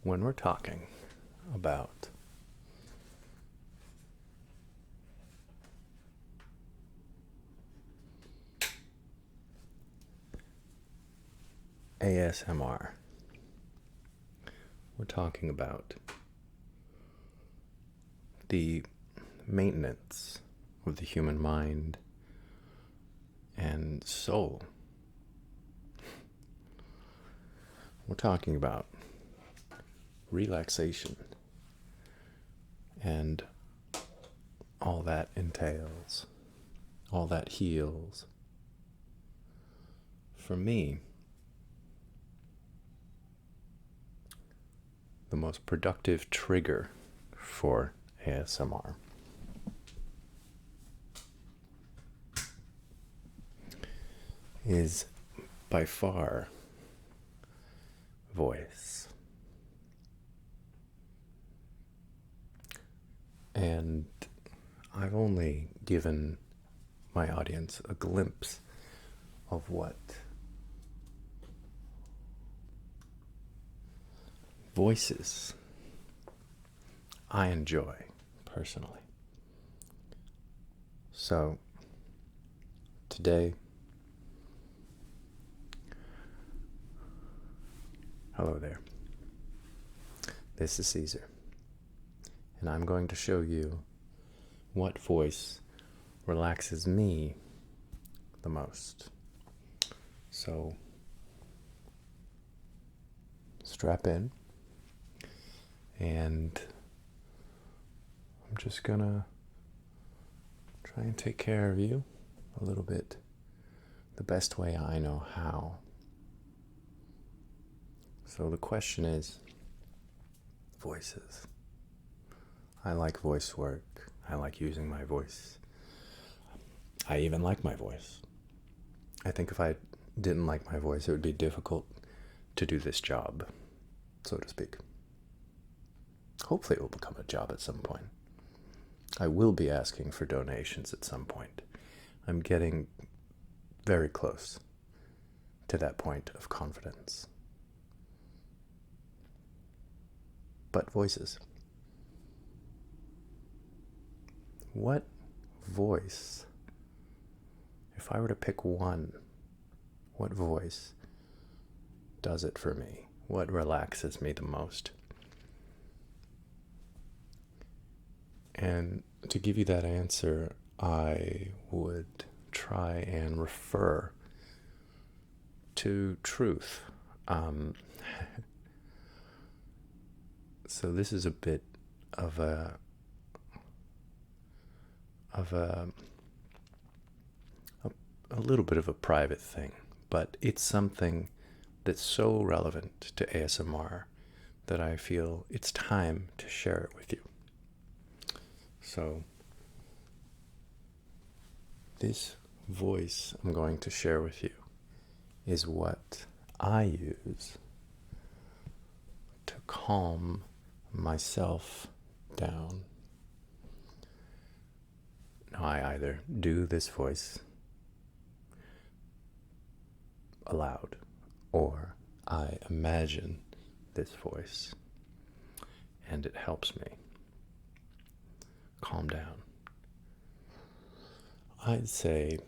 when we're talking about ASMR, we're talking about the maintenance of the human mind and soul. We're talking about relaxation and all that entails, all that heals. For me, the most productive trigger for ASMR is by far voice. And I've only given my audience a glimpse of what voices I enjoy personally. So today, hello there. This is Caesar, and I'm going to show you what voice relaxes me the most. So strap in, and I'm just gonna try and take care of you a little bit the best way I know how. So the question is, voices. I like voice work. I like using my voice. I even like my voice. I think if I didn't like my voice, it would be difficult to do this job, so to speak. Hopefully it will become a job at some point. I will be asking for donations at some point. I'm getting very close to that point of confidence. But voices. What voice, if I were to pick one, what voice does it for me? What relaxes me the most? And to give you that answer, I would try and refer to truth. So this is a bit of a little bit of a private thing, but it's something that's so relevant to ASMR that I feel it's time to share it with you. So this voice I'm going to share with you is what I use to calm myself down. Now, I either do this voice aloud or I imagine this voice and it helps me calm down. I'd say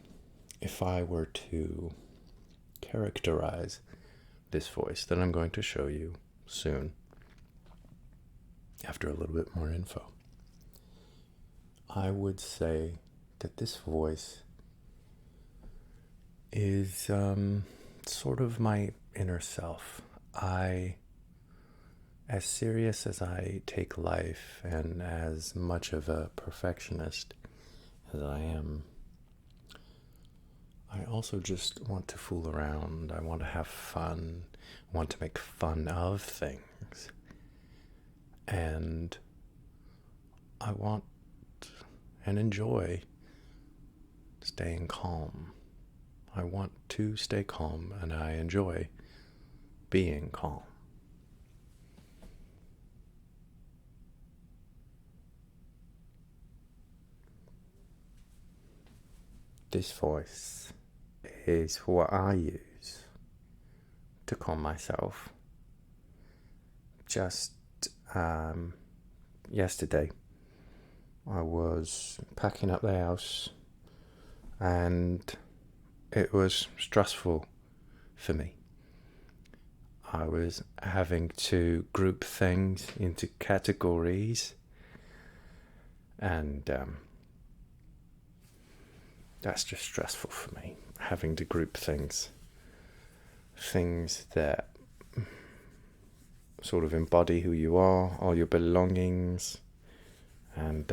if I were to characterize this voice that I'm going to show you soon, after a little bit more info, I would say that this voice is sort of my inner self. As serious as I take life and as much of a perfectionist as I am, I also just want to fool around. I want to have fun. I want to make fun of things. And I want and enjoy staying calm. I want to stay calm, and I enjoy being calm. This voice is what I use to calm myself just yesterday I was packing up the house and it was stressful for me. I was having to group things into categories, and that's just stressful for me, having to group things that sort of embody who you are, all your belongings, and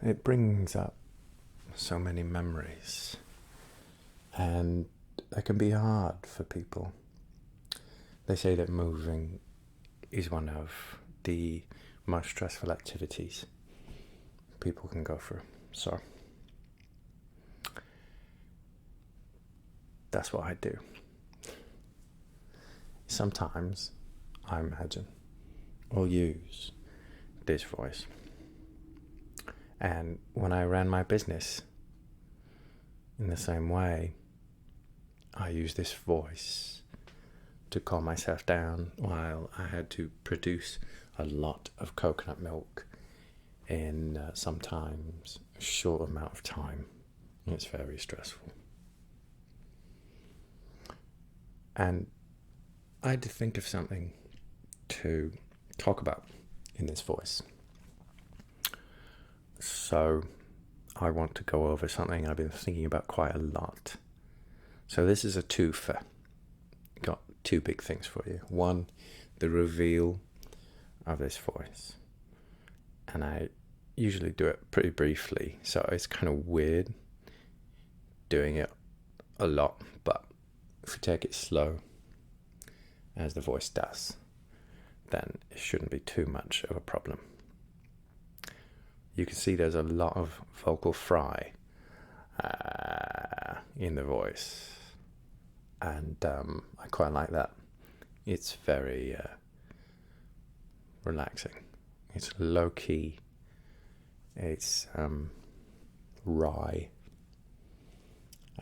it brings up so many memories, and it can be hard for people. They say that moving is one of the most stressful activities people can go through. So that's what I do. Sometimes I imagine or use this voice. And when I ran my business in the same way, I used this voice to calm myself down while I had to produce a lot of coconut milk in sometimes a short amount of time. It's very stressful. And I had to think of something to talk about in this voice. So I want to go over something I've been thinking about quite a lot. So this is a twofer. Got two big things for you. One, the reveal of this voice. And I usually do it pretty briefly, so it's kind of weird doing it a lot, but if you take it slow, as the voice does, then it shouldn't be too much of a problem. You can see there's a lot of vocal fry in the voice, and I quite like that. It's very relaxing. It's low key. It's wry,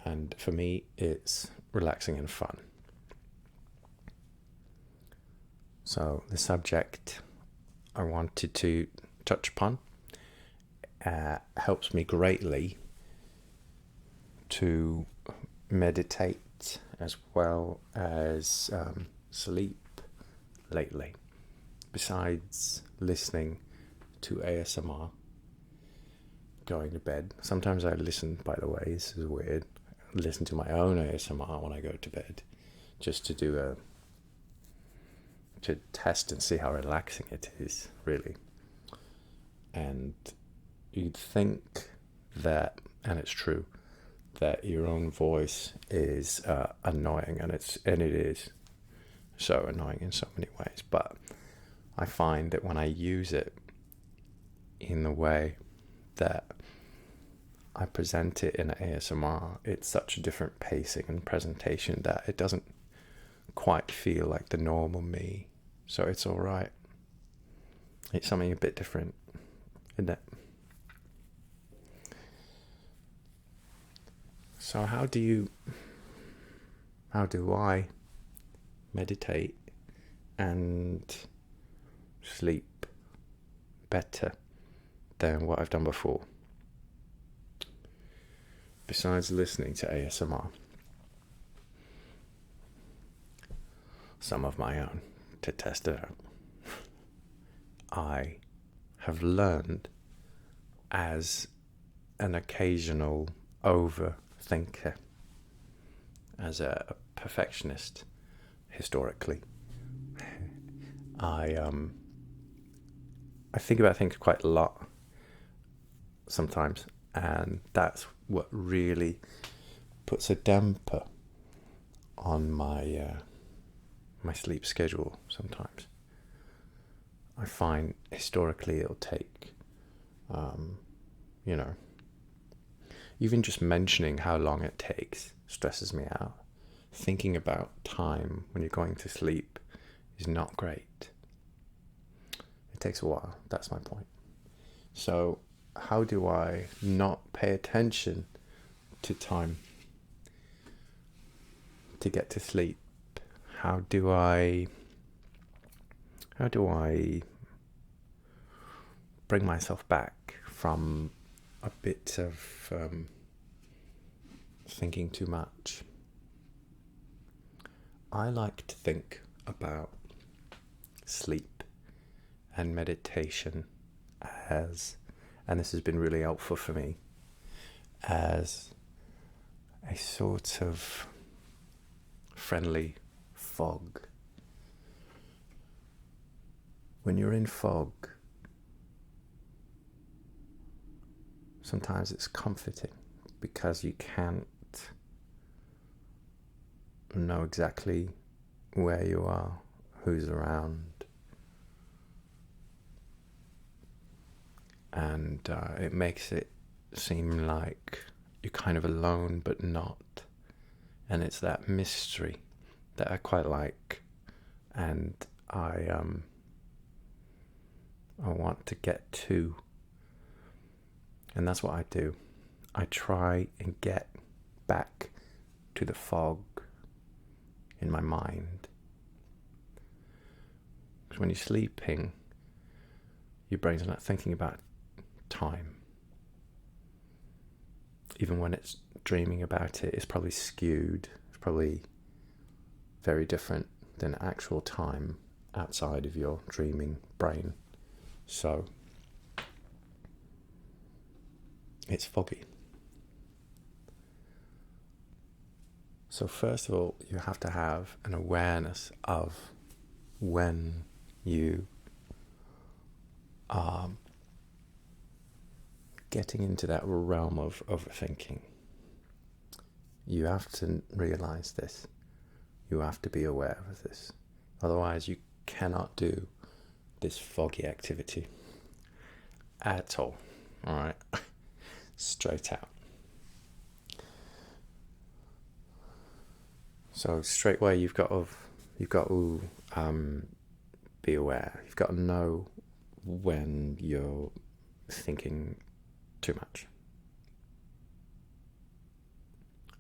and for me it's relaxing and fun. So the subject I wanted to touch upon helps me greatly to meditate as well as sleep lately. Besides listening to ASMR going to bed, sometimes I listen, by the way, this is weird, listen to my own ASMR when I go to bed, just to do to test and see how relaxing it is, really. And you'd think that, and it's true, that your own voice is annoying, and it is so annoying in so many ways. But I find that when I use it in the way that I present it in ASMR, it's such a different pacing and presentation that it doesn't quite feel like the normal me. So it's all right. It's something a bit different, isn't it? So how do I meditate and sleep better than what I've done before, besides listening to ASMR? Some of my own to test it out. I have learned, as an occasional overthinker, as a perfectionist historically, I think about things quite a lot sometimes, and that's what really puts a damper on my my sleep schedule sometimes. I find historically it'll take, even just mentioning how long it takes stresses me out. Thinking about time when you're going to sleep is not great. It takes a while, that's my point. So how do I not pay attention to time to get to sleep? how do I bring myself back from a bit of thinking too much? I like to think about sleep and meditation as, and this has been really helpful for me, as a sort of friendly fog. When you're in fog, sometimes it's comforting because you can't know exactly where you are, who's around, and it makes it seem like you're kind of alone but not, and it's that mystery that I quite like, and I want to get to, and that's what I do. I try and get back to the fog in my mind, because when you're sleeping, your brain's not thinking about time. Even when it's dreaming about it, it's probably skewed. It's probably very different than actual time outside of your dreaming brain. So it's foggy. So first of all, you have to have an awareness of when you are getting into that realm of overthinking. You have to realize this. You have to be aware of this. Otherwise, you cannot do this foggy activity at all. All right, straight out. So straight away, you've got to be aware. You've got to know when you're thinking too much.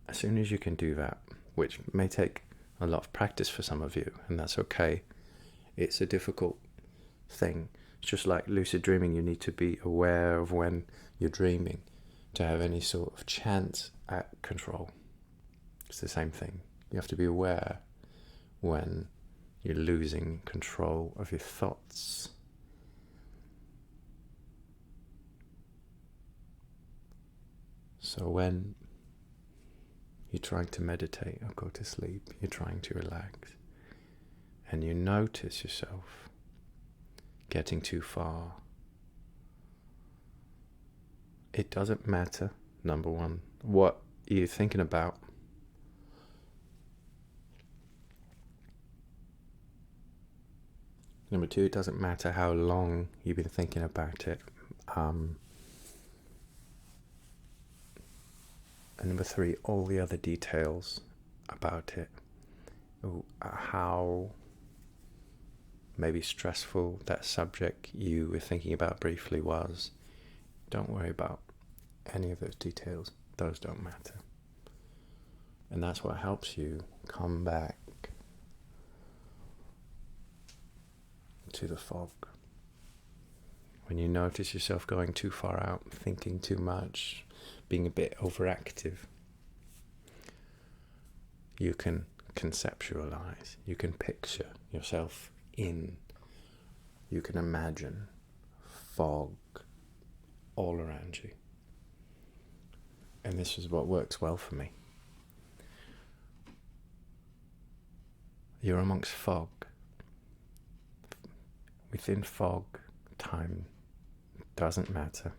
As soon as you can do that, which may take a lot of practice for some of you, and that's okay. It's a difficult thing. It's just like lucid dreaming. You need to be aware of when you're dreaming to have any sort of chance at control. It's the same thing. You have to be aware when you're losing control of your thoughts. So when you're trying to meditate or go to sleep, you're trying to relax, and you notice yourself getting too far, it doesn't matter, number one, what you're thinking about. Number two, it doesn't matter how long you've been thinking about it. And number three, all the other details about it. How maybe stressful that subject you were thinking about briefly was. Don't worry about any of those details. Those don't matter. And that's what helps you come back to the fog. When you notice yourself going too far out, thinking too much, being a bit overactive, you can conceptualize, you can picture yourself in, you can imagine fog all around you. And this is what works well for me. You're amongst fog. Within fog, time doesn't matter.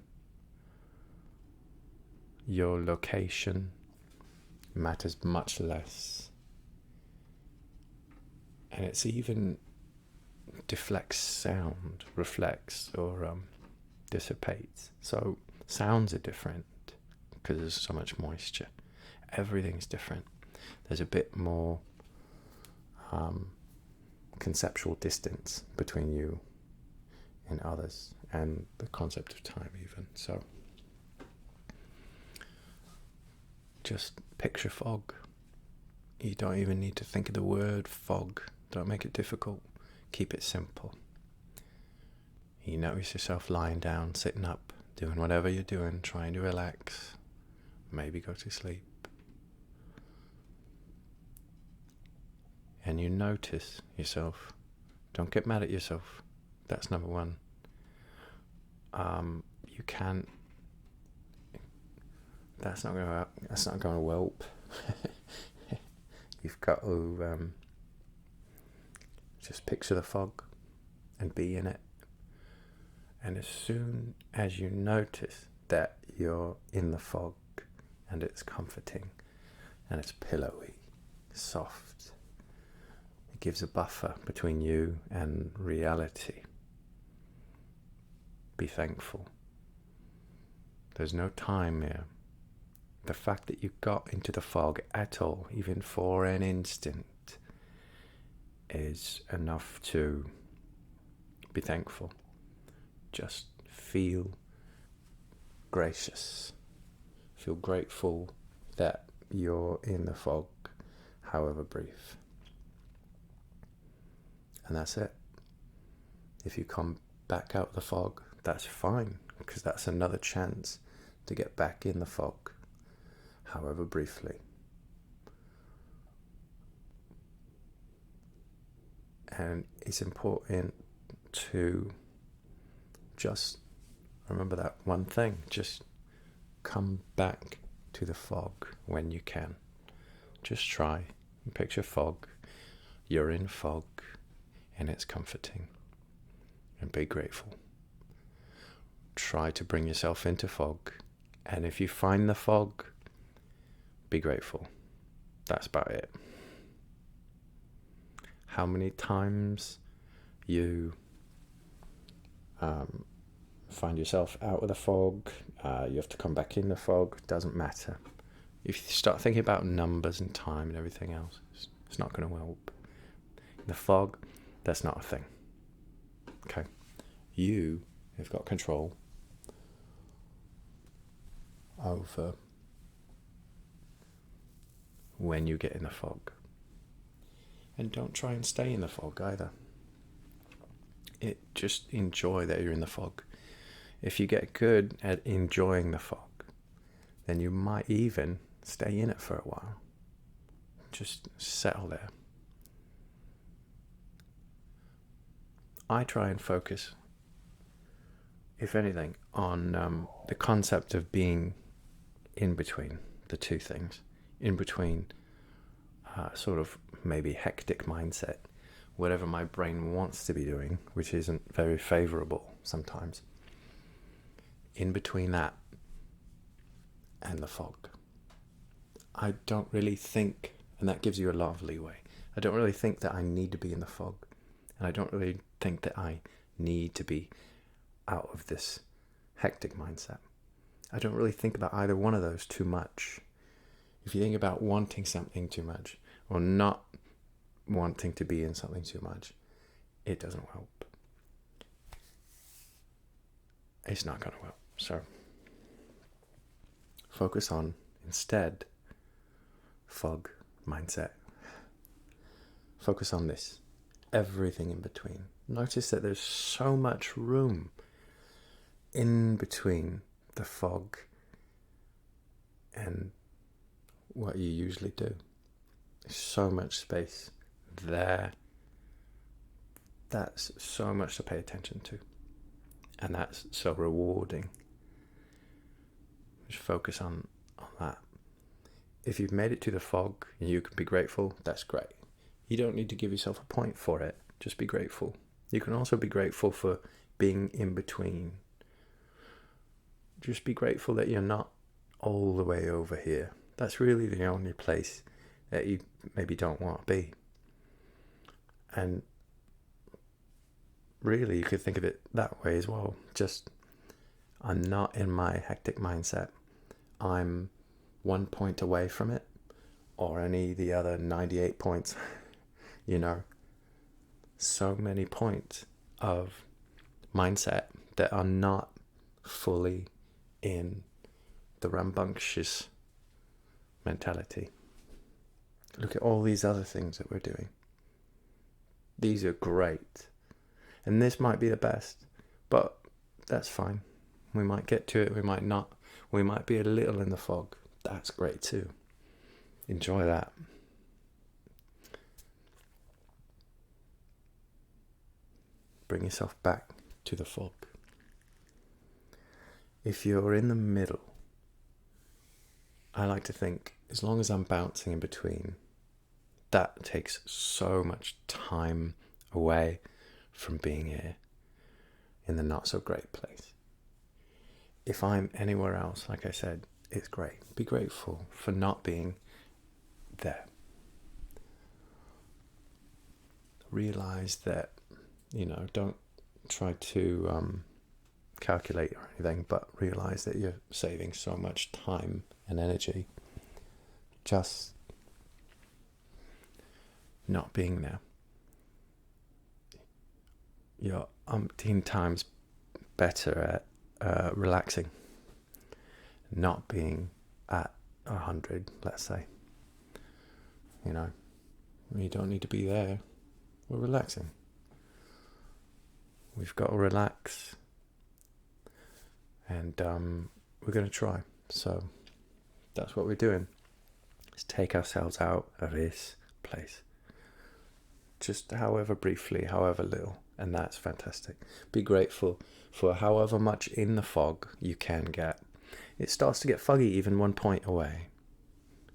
Your location matters much less. And it's even deflects sound, reflects or dissipates. So sounds are different because there's so much moisture. Everything's different. There's a bit more conceptual distance between you and others, and the concept of time even. So just picture fog. You don't even need to think of the word fog. Don't make it difficult. Keep it simple. You notice yourself lying down, sitting up, doing whatever you're doing, trying to relax, maybe go to sleep. And you notice yourself. Don't get mad at yourself. That's number one. You can't. That's not going to help. You've got to just picture the fog and be in it. And as soon as you notice that you're in the fog and it's comforting and it's pillowy, soft, it gives a buffer between you and reality. Be thankful. There's no time here. The fact that you got into the fog at all, even for an instant, is enough to be thankful. Just feel gracious. Feel grateful that you're in the fog, however brief. And that's it. If you come back out of the fog, that's fine, because that's another chance to get back in the fog, however briefly. And it's important to just remember that one thing. Just come back to the fog when you can. Just try and picture fog. You're in fog and it's comforting. And be grateful. Try to bring yourself into fog. And if you find the fog, be grateful. That's about it. How many times you find yourself out of the fog, you have to come back in the fog, doesn't matter. If you start thinking about numbers and time and everything else, it's not going to help. In the fog, that's not a thing. Okay? You have got control over when you get in the fog. And don't try and stay in the fog either. Just enjoy that you're in the fog. If you get good at enjoying the fog, then you might even stay in it for a while. Just settle there. I try and focus, if anything, on the concept of being in between the two things. In between sort of maybe hectic mindset, whatever my brain wants to be doing, which isn't very favorable sometimes. In between that and the fog. I don't really think, and that gives you a lot of leeway, I don't really think that I need to be in the fog. And I don't really think that I need to be out of this hectic mindset. I don't really think about either one of those too much. If you think about wanting something too much, or not wanting to be in something too much, it doesn't help. It's not going to help. So focus on, instead, fog mindset. Focus on this. Everything in between. Notice that there's so much room in between the fog and what you usually do. There's so much space there. That's so much to pay attention to. And that's so rewarding. Just focus on that. If you've made it to the fog and you can be grateful, that's great. You don't need to give yourself a point for it. Just be grateful. You can also be grateful for being in between. Just be grateful that you're not all the way over here. That's really the only place that you maybe don't want to be. And really, you could think of it that way as well. Just, I'm not in my hectic mindset. I'm 1 point away from it, or any of the other 98 points. You know, so many points of mindset that are not fully in the rambunctious mentality. Look at all these other things that we're doing. These are great. And this might be the best, but that's fine. We might get to it, we might not. We might be a little in the fog. That's great too. Enjoy that. Bring yourself back to the fog. If you're in the middle, I like to think, as long as I'm bouncing in between, that takes so much time away from being here in the not so great place. If I'm anywhere else, like I said, it's great. Be grateful for not being there. Realize that, don't try to calculate or anything, but realize that you're saving so much time and energy just not being there. You're umpteen times better at relaxing, not being at 100, let's say. You don't need to be there. We're relaxing. We've got to relax, and we're going to try. So that's what we're doing. Is take ourselves out of this place, just however briefly, however little, and that's fantastic. Be grateful for however much in the fog you can get. It starts to get foggy even 1 point away,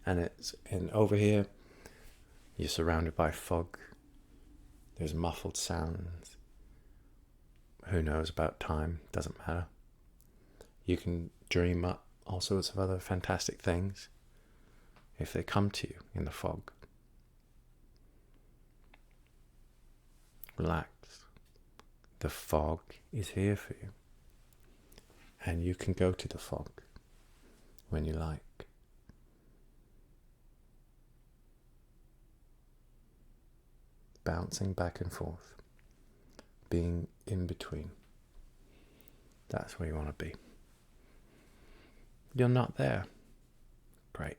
and over here you're surrounded by fog. There's muffled sounds. Who knows about time? Doesn't matter. You can dream up all sorts of other fantastic things if they come to you in the fog. Relax. The fog is here for you. And you can go to the fog when you like. Bouncing back and forth. Being in between. That's where you want to be. You're not there. Great.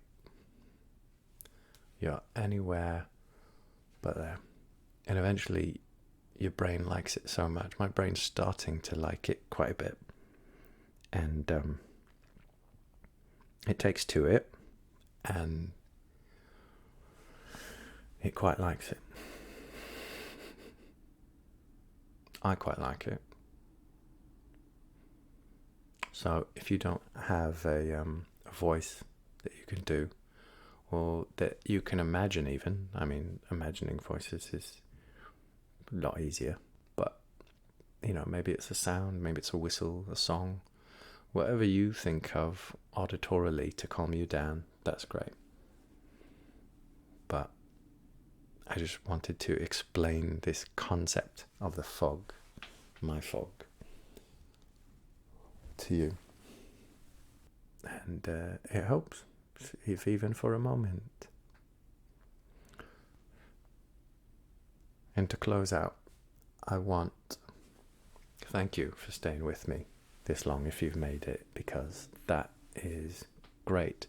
You're anywhere but there. And eventually your brain likes it so much. My brain's starting to like it quite a bit. And it takes to it. And it quite likes it. I quite like it. So if you don't have a voice that you can do, or that you can imagine even, imagining voices is a lot easier, but maybe it's a sound, maybe it's a whistle, a song, whatever you think of auditorily to calm you down, that's great. But I just wanted to explain this concept of the fog, my fog, to you. And it helps, if even for a moment. And to close out, I want to thank you for staying with me this long, if you've made it, because that is great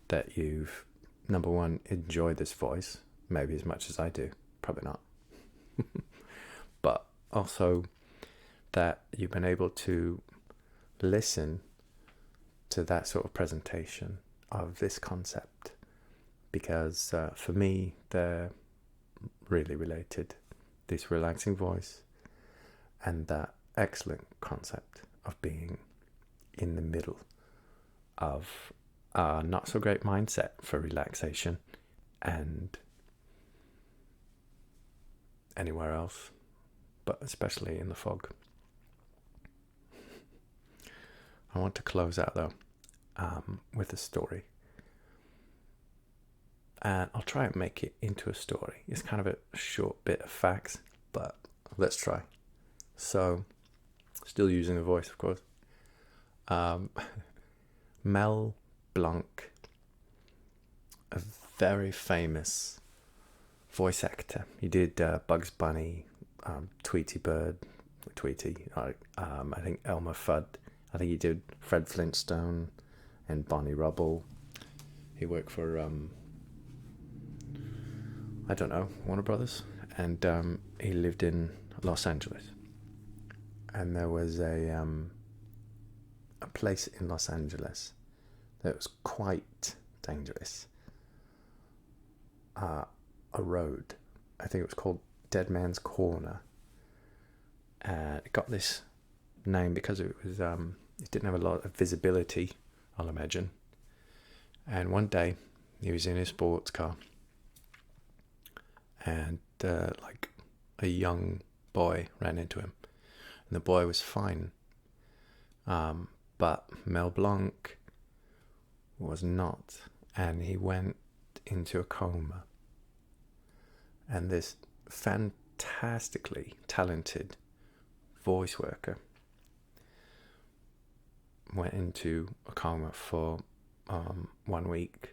that you've, number one, enjoyed this voice, maybe as much as I do, probably not. But also that you've been able to listen to that sort of presentation of this concept, because for me they're really related. This relaxing voice and that excellent concept of being in the middle of a not so great mindset for relaxation and anywhere else, but especially in the fog. I want to close out though with a story, and I'll try and make it into a story. It's kind of a short bit of facts, but let's try. So, still using the voice, of course. Mel Blanc, a very famous voice actor. He did Bugs Bunny, Tweety Bird, I think Elmer Fudd. I think he did Fred Flintstone and Bonnie Rubble. He worked for I don't know, Warner Brothers, and he lived in Los Angeles. And there was a place in Los Angeles that was quite dangerous. A road, I think it was called Dead Man's Corner. It got this name because it was it didn't have a lot of visibility, I'll imagine. And one day he was in his sports car, and like a young boy ran into him, and the boy was fine, but Mel Blanc was not, and he went into a coma. And this fantastically talented voice worker went into a coma for 1 week,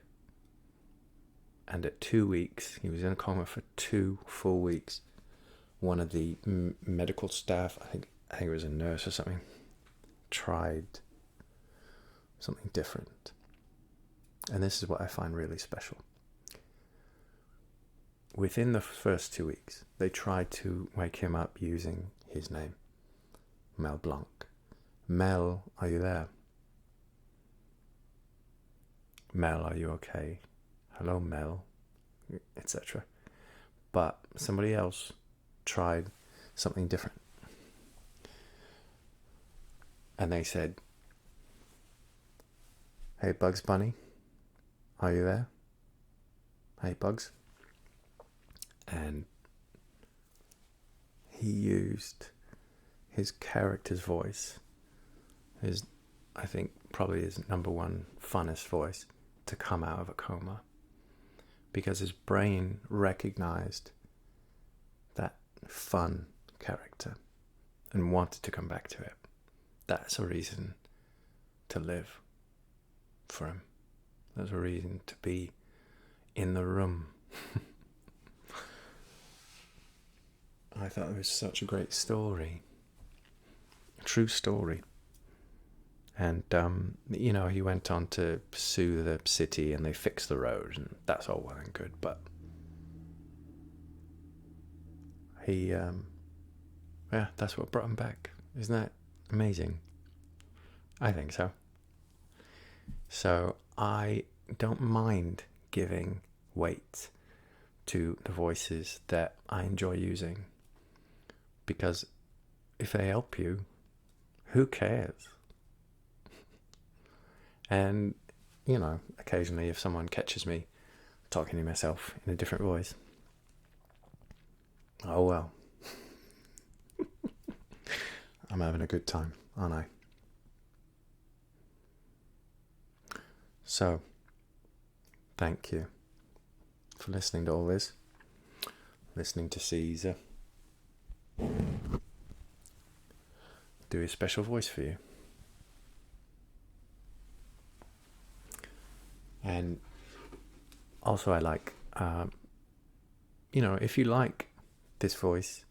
and at 2 weeks, he was in a coma for 2 full weeks. One of the medical staff, I think it was a nurse or something, tried something different. And this is what I find really special. Within the first 2 weeks, they tried to wake him up using his name, Mel Blanc. Mel, are you there? Mel, are you okay? Hello, Mel, etc. But somebody else tried something different. And they said, hey, Bugs Bunny, are you there? Hey, Bugs. And he used his character's voice, I think probably his number one funnest voice, to come out of a coma, because his brain recognized that fun character and wanted to come back to it. That's a reason to live for him. That's a reason to be in the room. I thought it was such a great story, a true story. And, he went on to sue the city, and they fixed the road, and that's all well and good. But he, that's what brought him back. Isn't that amazing? I think so. So I don't mind giving weight to the voices that I enjoy using, because if they help you, who cares? And, occasionally if someone catches me talking to myself in a different voice, oh well. I'm having a good time, aren't I? So, thank you for listening to all this, listening to Caesar do a special voice for you. And also I like, if you like this voice,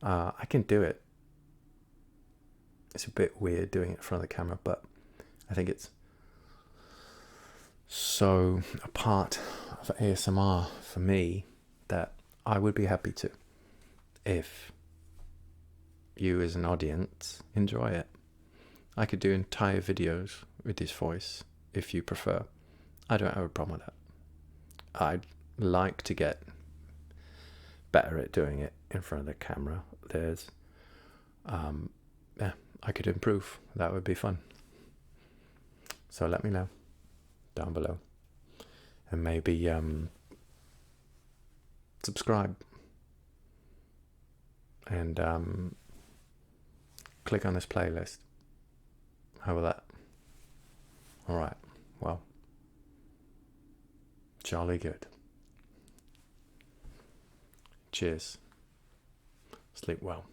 I can do it. It's a bit weird doing it in front of the camera, but I think it's so a part of ASMR for me that I would be happy to, if you as an audience enjoy it. I could do entire videos with this voice if you prefer. I don't have a problem with that. I'd like to get better at doing it in front of the camera. There's, I could improve. That would be fun. So let me know down below, and maybe subscribe and click on this playlist. How about that? All right. Well, jolly good. Cheers. Sleep well.